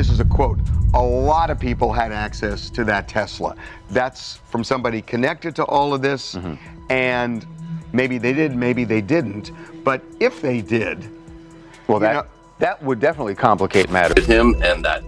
this is a quote, a lot of people had access to that Tesla. That's from somebody connected to all of this, and maybe they did, maybe they didn't. But if they did, well, that would definitely complicate matters. Him, and that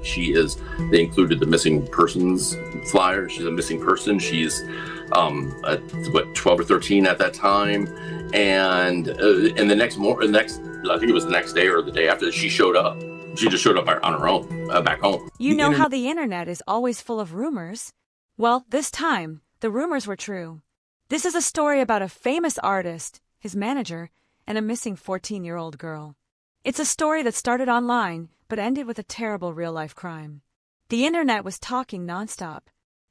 they included the missing persons flyer. She's a missing person. She's what, 12 or 13 at that time, and the next I think it was the next day or the day after, she showed up. She just showed up on her own back home. You know how the internet is always full of rumors? Well, this time the rumors were true. This is a story about a famous artist, his manager, and a missing 14-year-old girl. It's a story that started online but ended with a terrible real-life crime. The internet was talking nonstop.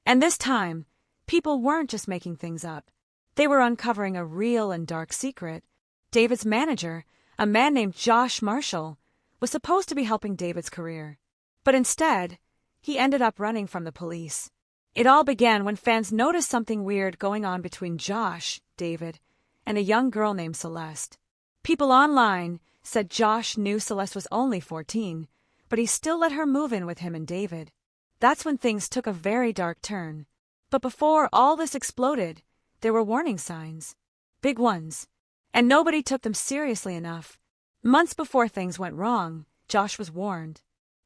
And this time, people weren't just making things up. They were uncovering a real and dark secret. David's manager, a man named Josh Marshall, was supposed to be helping David's career. But instead, he ended up running from the police. It all began when fans noticed something weird going on between Josh, David, and a young girl named Celeste. People online said Josh knew Celeste was only 14, but he still let her move in with him and David. That's when things took a very dark turn. But before all this exploded, there were warning signs. Big ones. And nobody took them seriously enough. Months before things went wrong, Josh was warned.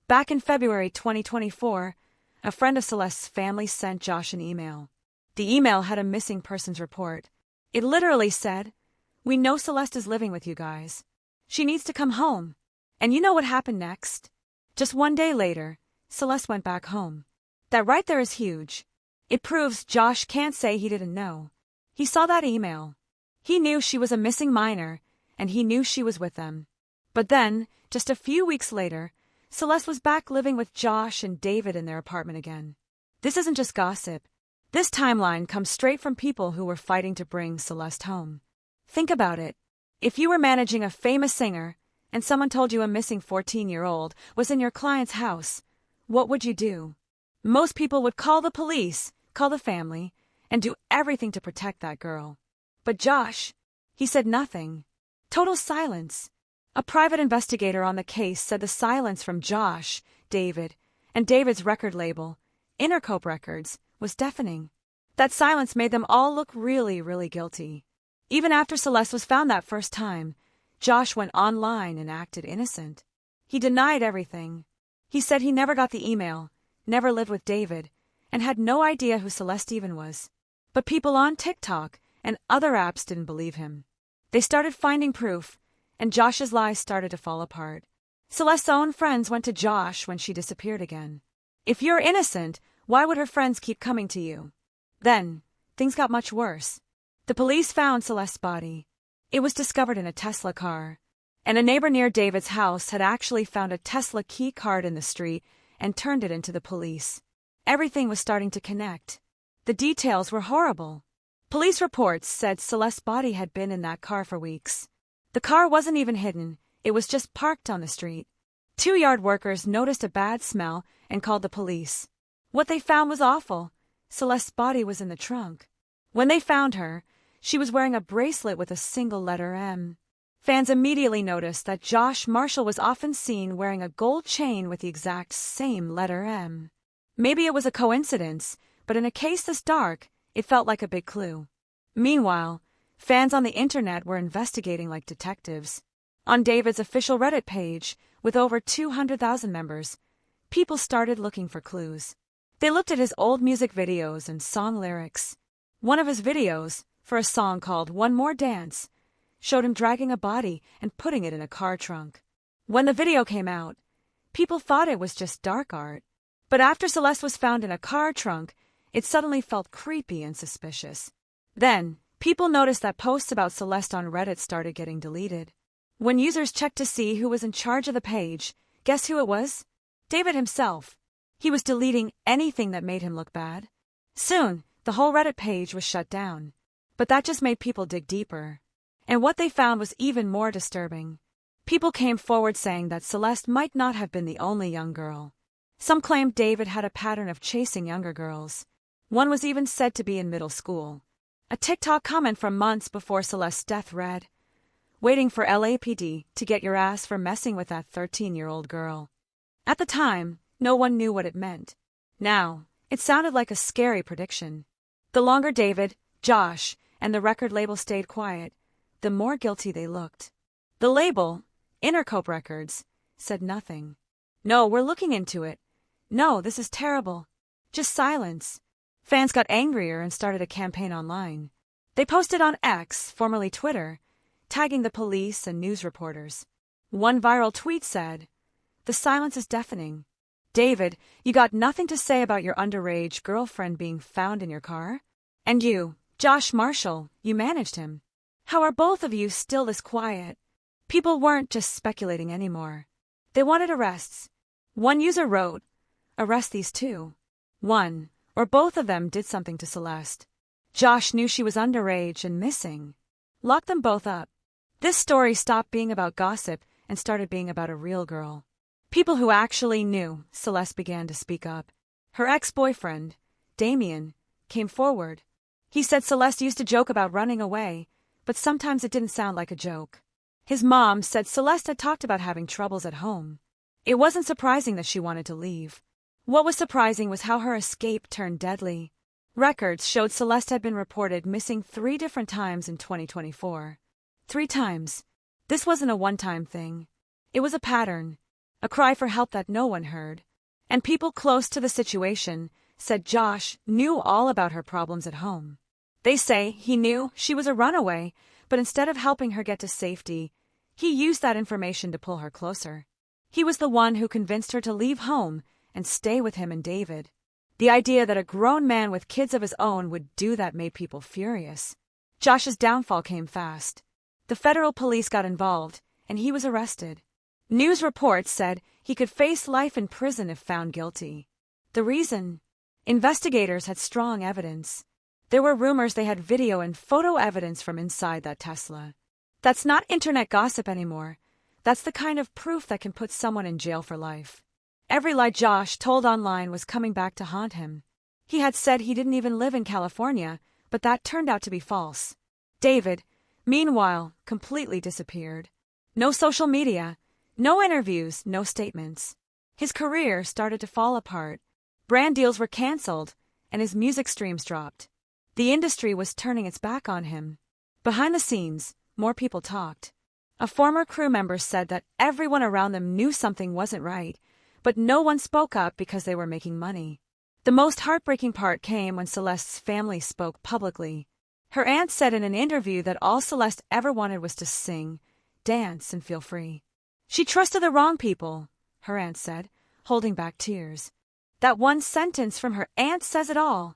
Back in February 2024, a friend of Celeste's family sent Josh an email. The email had a missing persons report. It literally said, "We know Celeste is living with you guys. She needs to come home." And you know what happened next? Just one day later, Celeste went back home. That right there is huge. It proves Josh can't say he didn't know. He saw that email. He knew she was a missing minor, and he knew she was with them. But then, just a few weeks later, Celeste was back living with Josh and David in their apartment again. This isn't just gossip. This timeline comes straight from people who were fighting to bring Celeste home. Think about it. If you were managing a famous singer, and someone told you a missing 14-year-old was in your client's house, what would you do? Most people would call the police, call the family, and do everything to protect that girl. But Josh, he said nothing. Total silence. A private investigator on the case said the silence from Josh, David, and David's record label, Intercope Records, was deafening. That silence made them all look really, really guilty. Even after Celeste was found that first time, Josh went online and acted innocent. He denied everything. He said he never got the email, never lived with David, and had no idea who Celeste even was. But people on TikTok and other apps didn't believe him. They started finding proof, and Josh's lies started to fall apart. Celeste's own friends went to Josh when she disappeared again. If you're innocent, why would her friends keep coming to you? Then, things got much worse. The police found Celeste's body. It was discovered in a Tesla car, and a neighbor near David's house had actually found a Tesla key card in the street and turned it into the police. Everything was starting to connect. The details were horrible. Police reports said Celeste's body had been in that car for weeks. The car wasn't even hidden, it was just parked on the street. 2 yard workers noticed a bad smell and called the police. What they found was awful. Celeste's body was in the trunk. When they found her, she was wearing a bracelet with a single letter M. Fans immediately noticed that Josh Marshall was often seen wearing a gold chain with the exact same letter M. Maybe it was a coincidence, but in a case this dark, it felt like a big clue. Meanwhile, fans on the internet were investigating like detectives. On David's official Reddit page, with over 200,000 members, people started looking for clues. They looked at his old music videos and song lyrics. One of his videos, for a song called One More Dance, showed him dragging a body and putting it in a car trunk. When the video came out, people thought it was just dark art. But after Celeste was found in a car trunk, it suddenly felt creepy and suspicious. Then, people noticed that posts about Celeste on Reddit started getting deleted. When users checked to see who was in charge of the page, guess who it was? David himself. He was deleting anything that made him look bad. Soon, the whole Reddit page was shut down. But that just made people dig deeper. And what they found was even more disturbing. People came forward saying that Celeste might not have been the only young girl. Some claimed David had a pattern of chasing younger girls. One was even said to be in middle school. A TikTok comment from months before Celeste's death read, "Waiting for LAPD to get your ass for messing with that 13-year-old girl." At the time, No one knew what it meant. Now, it sounded like a scary prediction. The longer David, Josh, and the record label stayed quiet, the more guilty they looked. The label, Intercope Records, said nothing. "No, we're looking into it. No, this is terrible." Just silence. Fans got angrier and started a campaign online. They posted on X, formerly Twitter, tagging the police and news reporters. One viral tweet said, "The silence is deafening. David, you got nothing to say about your underage girlfriend being found in your car? And you, Josh Marshall, you managed him. How are both of you still this quiet?" People weren't just speculating anymore. They wanted arrests. One user wrote, "Arrest these two. One or both of them did something to Celeste. Josh knew she was underage and missing. Lock them both up." This story stopped being about gossip and started being about a real girl. People who actually knew Celeste began to speak up. Her ex-boyfriend, Damien, came forward. He said Celeste used to joke about running away, but sometimes it didn't sound like a joke. His mom said Celeste had talked about having troubles at home. It wasn't surprising that she wanted to leave. What was surprising was how her escape turned deadly. Records showed Celeste had been reported missing 3 different times in 2024. 3 times. This wasn't a one-time thing. It was a pattern, a cry for help that no one heard. And people close to the situation said Josh knew all about her problems at home. They say he knew she was a runaway, but instead of helping her get to safety, he used that information to pull her closer. He was the one who convinced her to leave home and stay with him and David. The idea that a grown man with kids of his own would do that made people furious. Josh's downfall came fast. The federal police got involved, and he was arrested. News reports said he could face life in prison if found guilty. The reason? Investigators had strong evidence. There were rumors they had video and photo evidence from inside that Tesla. That's not internet gossip anymore. That's the kind of proof that can put someone in jail for life. Every lie Josh told online was coming back to haunt him. He had said he didn't even live in California, but that turned out to be false. David, meanwhile, completely disappeared. No social media, no interviews, no statements. His career started to fall apart. Brand deals were canceled, and his music streams dropped. The industry was turning its back on him. Behind the scenes, more people talked. A former crew member said that everyone around them knew something wasn't right, but no one spoke up because they were making money. The most heartbreaking part came when Celeste's family spoke publicly. Her aunt said in an interview that all Celeste ever wanted was to sing, dance, and feel free. She trusted the wrong people, her aunt said, holding back tears. That one sentence from her aunt says it all.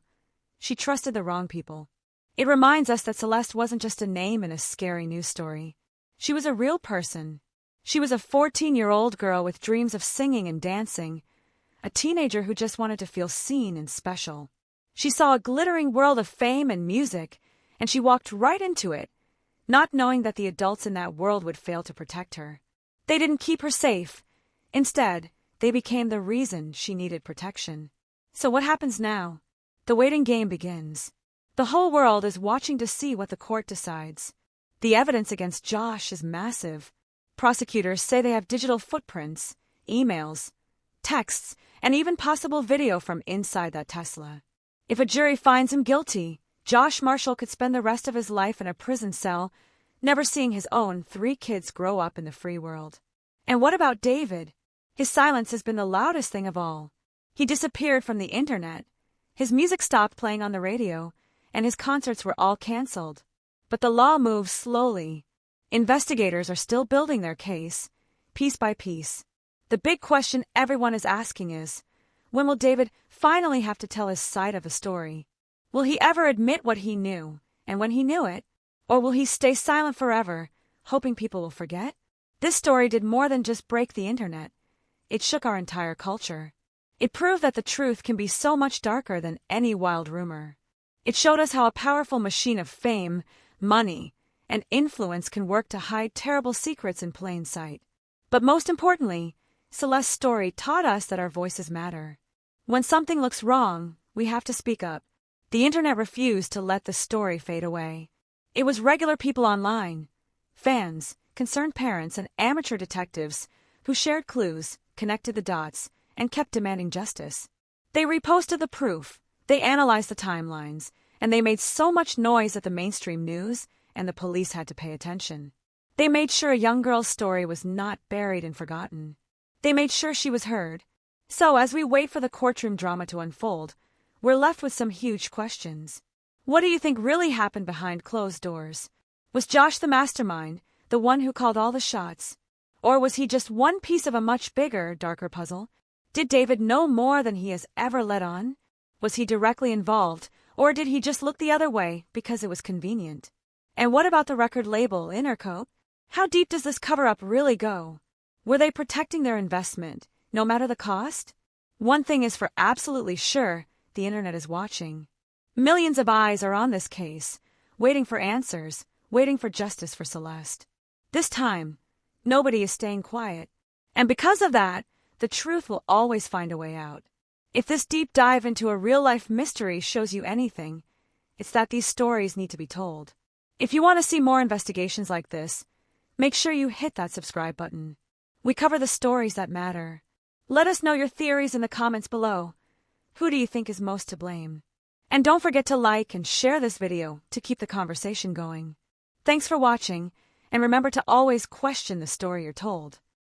She trusted the wrong people. It reminds us that Celeste wasn't just a name in a scary news story. She was a real person. She was a 14-year-old girl with dreams of singing and dancing, a teenager who just wanted to feel seen and special. She saw a glittering world of fame and music, and she walked right into it, not knowing that the adults in that world would fail to protect her. They didn't keep her safe. Instead, they became the reason she needed protection. So what happens now? The waiting game begins. The whole world is watching to see what the court decides. The evidence against Josh is massive. Prosecutors say they have digital footprints, emails, texts, and even possible video from inside that Tesla. If a jury finds him guilty, Josh Marshall could spend the rest of his life in a prison cell, never seeing his own 3 kids grow up in the free world. And what about David? His silence has been the loudest thing of all. He disappeared from the internet. His music stopped playing on the radio, and his concerts were all canceled. But the law moves slowly. Investigators are still building their case, piece by piece. The big question everyone is asking is, when will David finally have to tell his side of the story? Will he ever admit what he knew, and when he knew it? Or will he stay silent forever, hoping people will forget? This story did more than just break the internet. It shook our entire culture. It proved that the truth can be so much darker than any wild rumor. It showed us how a powerful machine of fame, money, and influence can work to hide terrible secrets in plain sight. But most importantly, Celeste's story taught us that our voices matter. When something looks wrong, we have to speak up. The internet refused to let the story fade away. It was regular people online, fans, concerned parents, and amateur detectives who shared clues, connected the dots, and kept demanding justice. They reposted the proof, they analyzed the timelines, and they made so much noise that the mainstream news and the police had to pay attention. They made sure a young girl's story was not buried and forgotten. They made sure she was heard. So as we wait for the courtroom drama to unfold, we're left with some huge questions. What do you think really happened behind closed doors? Was Josh the mastermind, the one who called all the shots? Or was he just one piece of a much bigger, darker puzzle? Did David know more than he has ever let on? Was he directly involved, or did he just look the other way because it was convenient? And what about the record label, Intercope? How deep does this cover-up really go? Were they protecting their investment, no matter the cost? One thing is for absolutely sure, the internet is watching. Millions of eyes are on this case, waiting for answers, waiting for justice for Celeste. This time, nobody is staying quiet. And because of that, the truth will always find a way out. If this deep dive into a real-life mystery shows you anything, it's that these stories need to be told. If you want to see more investigations like this, make sure you hit that subscribe button. We cover the stories that matter. Let us know your theories in the comments below. Who do you think is most to blame? And don't forget to like and share this video to keep the conversation going. Thanks for watching, and remember to always question the story you're told.